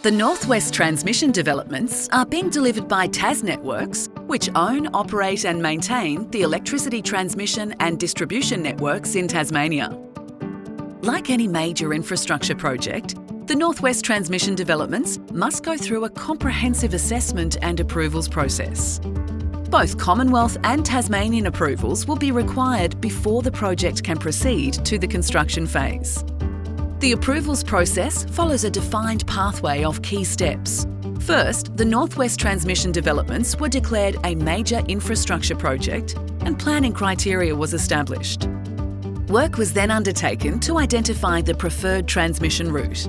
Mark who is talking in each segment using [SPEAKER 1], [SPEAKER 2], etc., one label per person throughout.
[SPEAKER 1] The North West transmission developments are being delivered by TasNetworks, which own, operate and maintain the electricity transmission and distribution networks in Tasmania. Like any major infrastructure project, the North West transmission developments must go through a comprehensive assessment and approvals process. Both Commonwealth and Tasmanian approvals will be required before the project can proceed to the construction phase. The approvals process follows a defined pathway of key steps. First, the North West transmission developments were declared a major infrastructure project and planning criteria was established. Work was then undertaken to identify the preferred transmission route.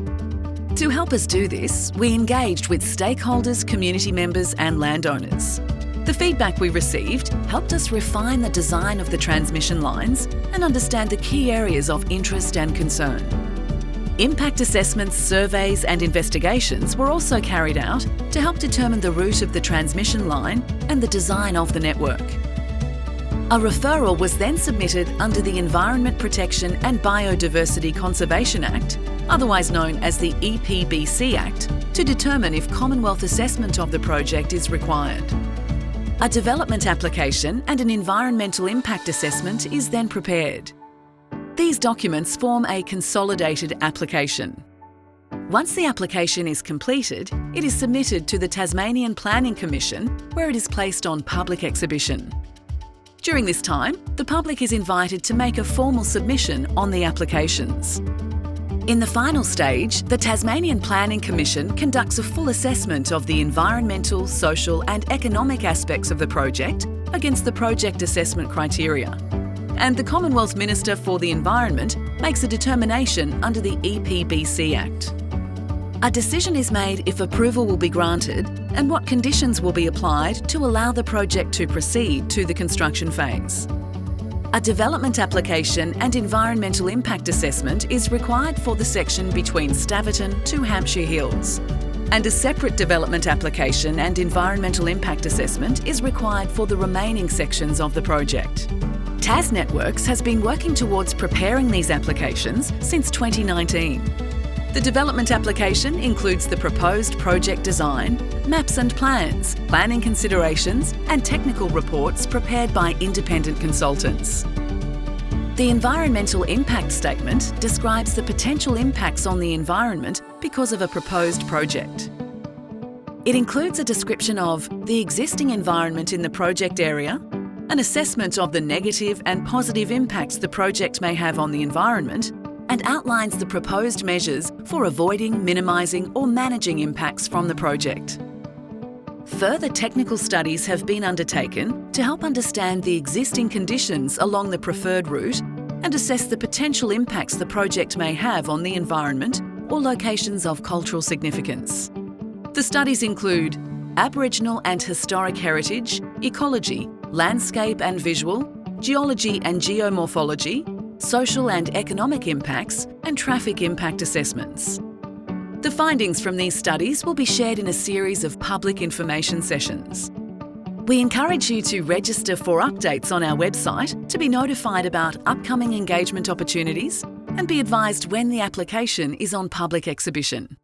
[SPEAKER 1] To help us do this, we engaged with stakeholders, community members and landowners. The feedback we received helped us refine the design of the transmission lines and understand the key areas of interest and concern. Impact assessments, surveys and investigations were also carried out to help determine the route of the transmission line and the design of the network. A referral was then submitted under the Environment Protection and Biodiversity Conservation Act, otherwise known as the EPBC Act, to determine if Commonwealth assessment of the project is required. A development application and an environmental impact assessment is then prepared. These documents form a consolidated application. Once the application is completed, it is submitted to the Tasmanian Planning Commission, where it is placed on public exhibition. During this time, the public is invited to make a formal submission on the applications. In the final stage, the Tasmanian Planning Commission conducts a full assessment of the environmental, social and economic aspects of the project against the project assessment criteria. And the Commonwealth Minister for the Environment makes a determination under the EPBC Act. A decision is made if approval will be granted and what conditions will be applied to allow the project to proceed to the construction phase. A development application and environmental impact assessment is required for the section between Staverton to Hampshire Hills, and a separate development application and environmental impact assessment is required for the remaining sections of the project. TasNetworks has been working towards preparing these applications since 2019. The development application includes the proposed project design, maps and plans, planning considerations and technical reports prepared by independent consultants. The environmental impact statement describes the potential impacts on the environment because of a proposed project. It includes a description of the existing environment in the project area, an assessment of the negative and positive impacts the project may have on the environment, and outlines the proposed measures for avoiding, minimising or managing impacts from the project. Further technical studies have been undertaken to help understand the existing conditions along the preferred route and assess the potential impacts the project may have on the environment or locations of cultural significance. The studies include Aboriginal and historic heritage, ecology, landscape and visual, geology and geomorphology, social and economic impacts, and traffic impact assessments. The findings from these studies will be shared in a series of public information sessions. We encourage you to register for updates on our website to be notified about upcoming engagement opportunities and be advised when the application is on public exhibition.